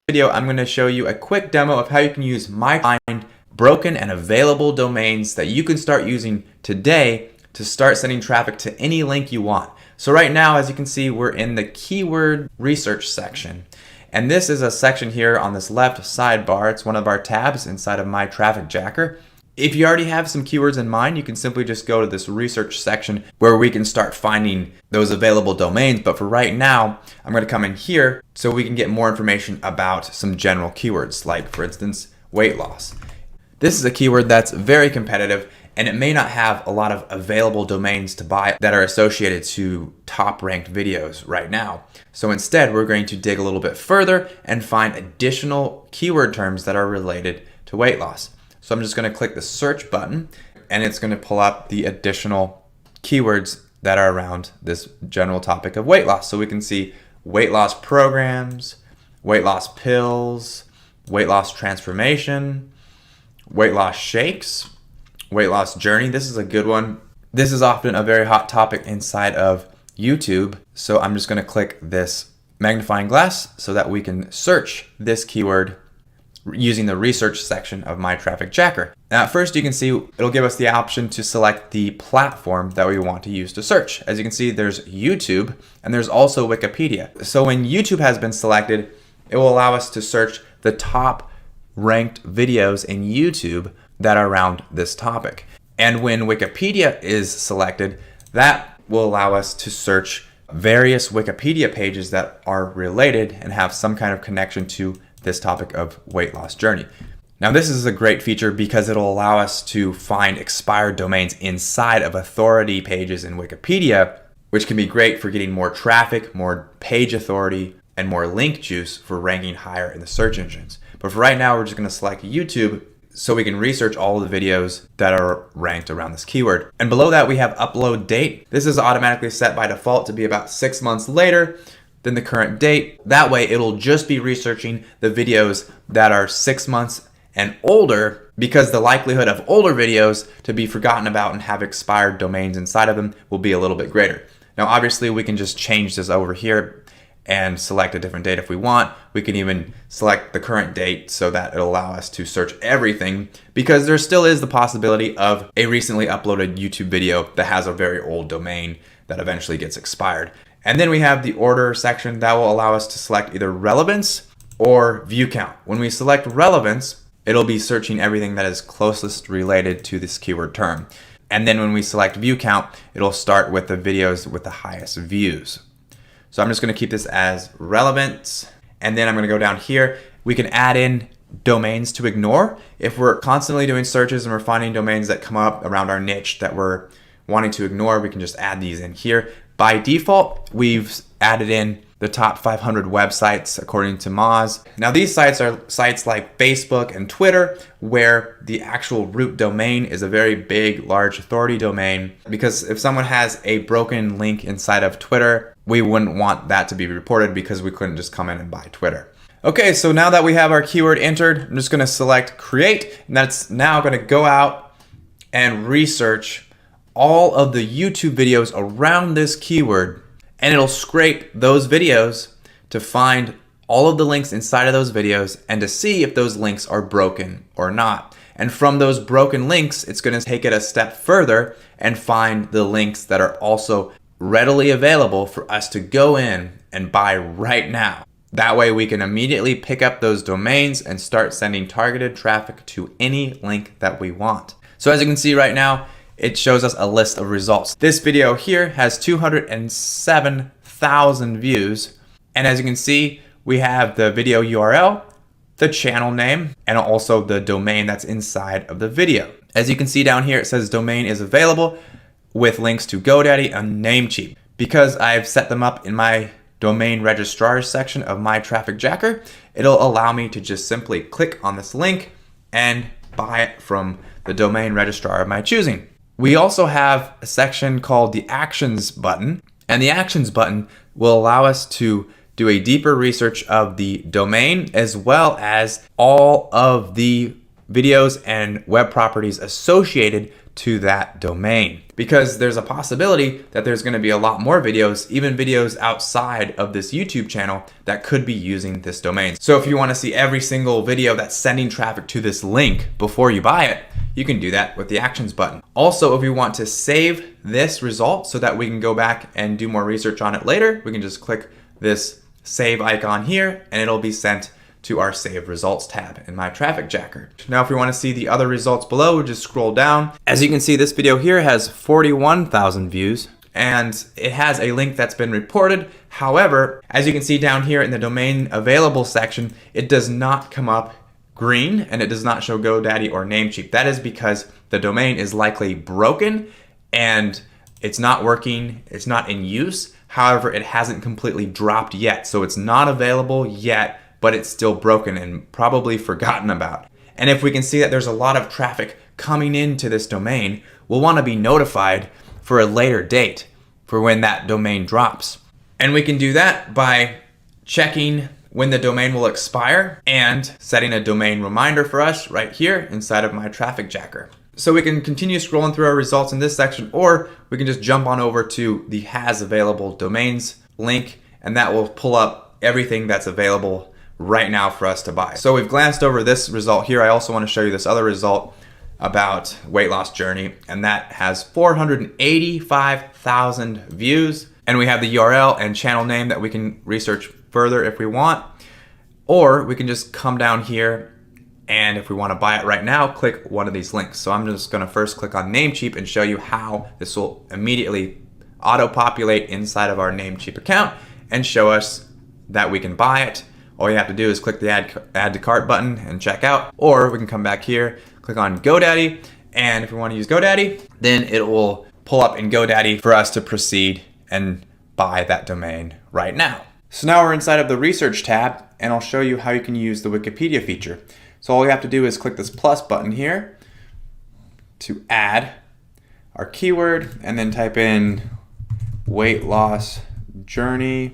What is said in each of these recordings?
video, I'm going to show you a quick demo of how you can use find broken and available domains that you can start using today to start sending traffic to any link you want. So right now, as you can see, we're in the keyword research section. And this is a section here on this left sidebar. It's one of our tabs inside of My Traffic Jacker. If you already have some keywords in mind, you can simply just go to this research section where we can start finding those available domains. But for right now, I'm going to come in here so we can get more information about some general keywords, like for instance, weight loss. This is a keyword that's very competitive and it may not have a lot of available domains to buy that are associated to top ranked videos right now. So instead, we're going to dig a little bit further and find additional keyword terms that are related to weight loss. So I'm just going to click the search button and it's going to pull up the additional keywords that are around this general topic of weight loss. So we can see weight loss programs, weight loss pills, weight loss transformation, weight loss shakes, weight loss journey. This is a good one. This is often a very hot topic inside of YouTube. So I'm just going to click this magnifying glass so that we can search this keyword using the research section of My Traffic Jacker. Now at first you can see it'll give us the option to select the platform that we want to use to search. As you can see, there's YouTube and there's also Wikipedia. So when YouTube has been selected, it will allow us to search the top ranked videos in YouTube that are around this topic. And when Wikipedia is selected, that will allow us to search various Wikipedia pages that are related and have some kind of connection to this topic of weight loss journey. Now this is a great feature because it'll allow us to find expired domains inside of authority pages in Wikipedia, which can be great for getting more traffic, more page authority, and more link juice for ranking higher in the search engines. But for right now, we're just going to select YouTube so we can research all of the videos that are ranked around this keyword. And below that, we have upload date. This is automatically set by default to be about 6 months later than the current date. That way, it'll just be researching the videos that are 6 months and older, because the likelihood of older videos to be forgotten about and have expired domains inside of them will be a little bit greater. Now, obviously, we can just change this over here and select a different date if we want. We can even select the current date so that it'll allow us to search everything, because there still is the possibility of a recently uploaded YouTube video that has a very old domain that eventually gets expired. And then we have the order section that will allow us to select either relevance or view count. When we select relevance, it'll be searching everything that is closest related to this keyword term. And then when we select view count, it'll start with the videos with the highest views. So I'm just going to keep this as relevance. And then I'm going to go down here. We can add in domains to ignore. If we're constantly doing searches and we're finding domains that come up around our niche that we're wanting to ignore, we can just add these in here. By default, we've added in the top 500 websites according to Moz. Now these sites are sites like Facebook and Twitter, where the actual root domain is a very big, large authority domain, because if someone has a broken link inside of Twitter, we wouldn't want that to be reported because we couldn't just come in and buy Twitter. Okay, so now that we have our keyword entered, I'm just gonna select create, and that's now gonna go out and research all of the YouTube videos around this keyword, and it'll scrape those videos to find all of the links inside of those videos and to see if those links are broken or not. And from those broken links, it's going to take it a step further and find the links that are also readily available for us to go in and buy right now. That way we can immediately pick up those domains and start sending targeted traffic to any link that we want. So as you can see right now, it shows us a list of results. This video here has 207,000 views. And as you can see, we have the video URL, the channel name, and also the domain that's inside of the video. As you can see down here, it says domain is available with links to GoDaddy and Namecheap. Because I've set them up in my domain registrar section of My Traffic Jacker, it'll allow me to just simply click on this link and buy it from the domain registrar of my choosing. We also have a section called the Actions button, and the Actions button will allow us to do a deeper research of the domain as well as all of the videos and web properties associated to that domain, because there's a possibility that there's going to be a lot more videos, even videos outside of this YouTube channel, that could be using this domain. So if you want to see every single video that's sending traffic to this link before you buy it, you can do that with the actions button. Also, if you want to save this result so that we can go back and do more research on it later, we can just click this save icon here and it'll be sent to our Save Results tab in my Traffic Jacker. Now, if we want to see the other results below, we just scroll down. As you can see, this video here has 41,000 views and it has a link that's been reported. However, as you can see down here in the domain available section, it does not come up green and it does not show GoDaddy or Namecheap. That is because the domain is likely broken and it's not working, it's not in use. However, it hasn't completely dropped yet, so it's not available yet, but it's still broken and probably forgotten about. And if we can see that there's a lot of traffic coming into this domain, we'll want to be notified for a later date for when that domain drops. And we can do that by checking when the domain will expire and setting a domain reminder for us right here inside of my Traffic Jacker. So we can continue scrolling through our results in this section, or we can just jump on over to the Has Available Domains link, and that will pull up everything that's available right now for us to buy. So we've glanced over this result here. I also want to show you this other result about weight loss journey, and that has 485,000 views. And we have the URL and channel name that we can research further if we want, or we can just come down here and if we want to buy it right now, click one of these links. So I'm just going to first click on Namecheap and show you how this will immediately auto-populate inside of our Namecheap account and show us that we can buy it. All you have to do is click the add to cart button and check out, or we can come back here, click on GoDaddy, and if we want to use GoDaddy, then it will pull up in GoDaddy for us to proceed and buy that domain right now. So now we're inside of the research tab, and I'll show you how you can use the Wikipedia feature. So all you have to do is click this plus button here to add our keyword and then type in weight loss journey.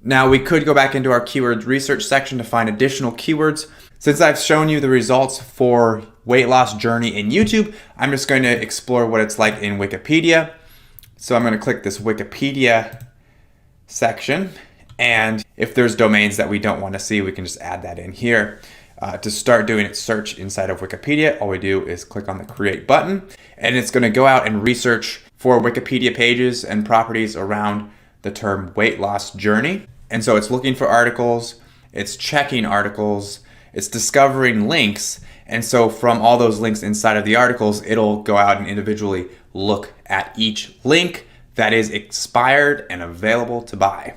Now we could go back into our keywords research section to find additional keywords. Since I've shown you the results for weight loss journey in YouTube, I'm just going to explore what it's like in Wikipedia. So I'm going to click this Wikipedia section, and if there's domains that we don't want to see, we can just add that in here. To start doing a search inside of Wikipedia, all we do is click on the create button, and it's going to go out and research for Wikipedia pages and properties around the term weight loss journey. And so it's looking for articles, it's checking articles, it's discovering links, and so from all those links inside of the articles, it'll go out and individually look at each link that is expired and available to buy.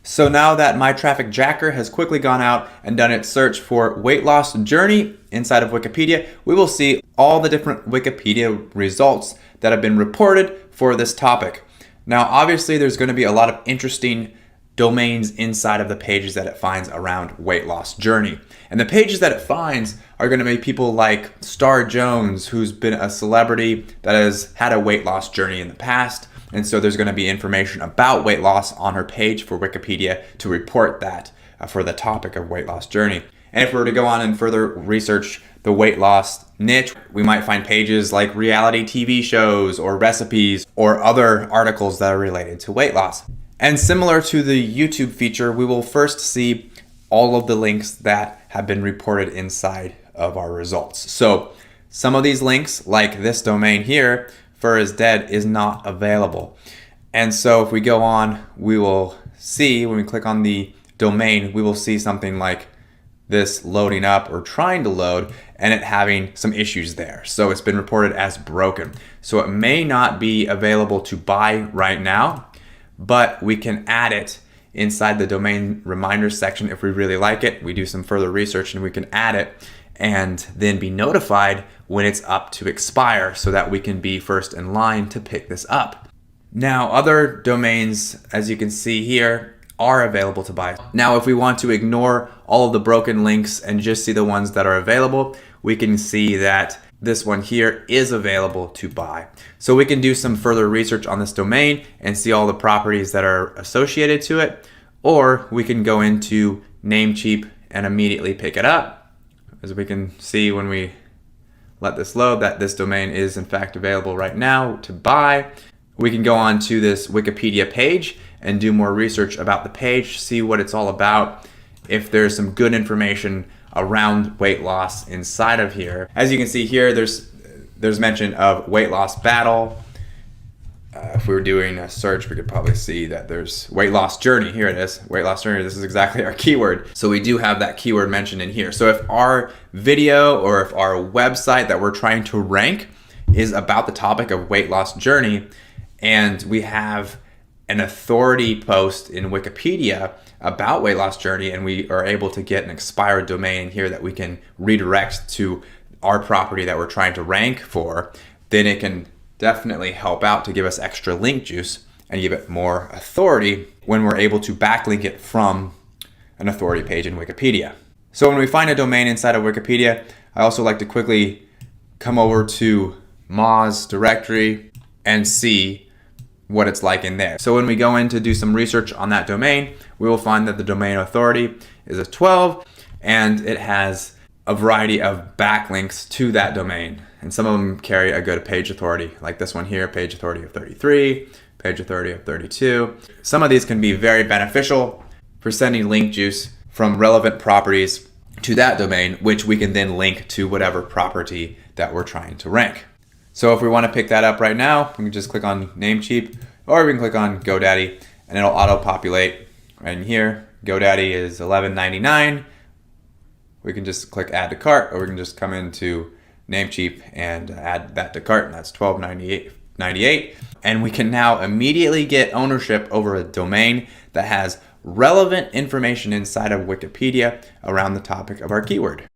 So now that my Traffic Jacker has quickly gone out and done its search for weight loss journey inside of Wikipedia, we will see all the different Wikipedia results that have been reported for this topic. Now, obviously, there's going to be a lot of interesting domains inside of the pages that it finds around weight loss journey. And the pages that it finds are going to be people like Star Jones, who's been a celebrity that has had a weight loss journey in the past. And so there's going to be information about weight loss on her page for Wikipedia to report that for the topic of weight loss journey. And if we were to go on and further research the weight loss niche, we might find pages like reality TV shows or recipes or other articles that are related to weight loss. And similar to the YouTube feature, we will first see all of the links that have been reported inside of our results. So some of these links, like this domain here, Fur is Dead, is not available. And so if we go on, we will see, when we click on the domain, we will see something like this loading up or trying to load and it having some issues there. So it's been reported as broken. So it may not be available to buy right now, but we can add it inside the domain reminders section if we really like it. We do some further research and we can add it and then be notified when it's up to expire so that we can be first in line to pick this up. Now, other domains, as you can see here, are available to buy. Now, if we want to ignore all of the broken links and just see the ones that are available, we can see that this one here is available to buy. So we can do some further research on this domain and see all the properties that are associated to it, or we can go into Namecheap and immediately pick it up. As we can see when we let this load, that this domain is in fact available right now to buy. We can go on to this Wikipedia page and do more research about the page, see what it's all about, if there's some good information around weight loss inside of here. As you can see here, there's mention of weight loss battle. If we were doing a search, we could probably see that there's weight loss journey. Here it is, weight loss journey. This is exactly our keyword. So we do have that keyword mentioned in here. So if our video or if our website that we're trying to rank is about the topic of weight loss journey, and we have an authority post in Wikipedia about weight loss journey, and we are able to get an expired domain in here that we can redirect to our property that we're trying to rank for, then it can definitely help out to give us extra link juice and give it more authority when we're able to backlink it from an authority page in Wikipedia. So when we find a domain inside of Wikipedia, I also like to quickly come over to Moz directory and see what it's like in there. So when we go in to do some research on that domain, we will find that the domain authority is a 12 and it has a variety of backlinks to that domain. And some of them carry a good page authority, like this one here, page authority of 33, page authority of 32. Some of these can be very beneficial for sending link juice from relevant properties to that domain, which we can then link to whatever property that we're trying to rank. So if we want to pick that up right now, we can just click on Namecheap, or we can click on GoDaddy, and it'll auto-populate right in here. GoDaddy is $11.99. We can just click Add to Cart, or we can just come into Namecheap and add that to cart, and that's $12.98. And we can now immediately get ownership over a domain that has relevant information inside of Wikipedia around the topic of our keyword.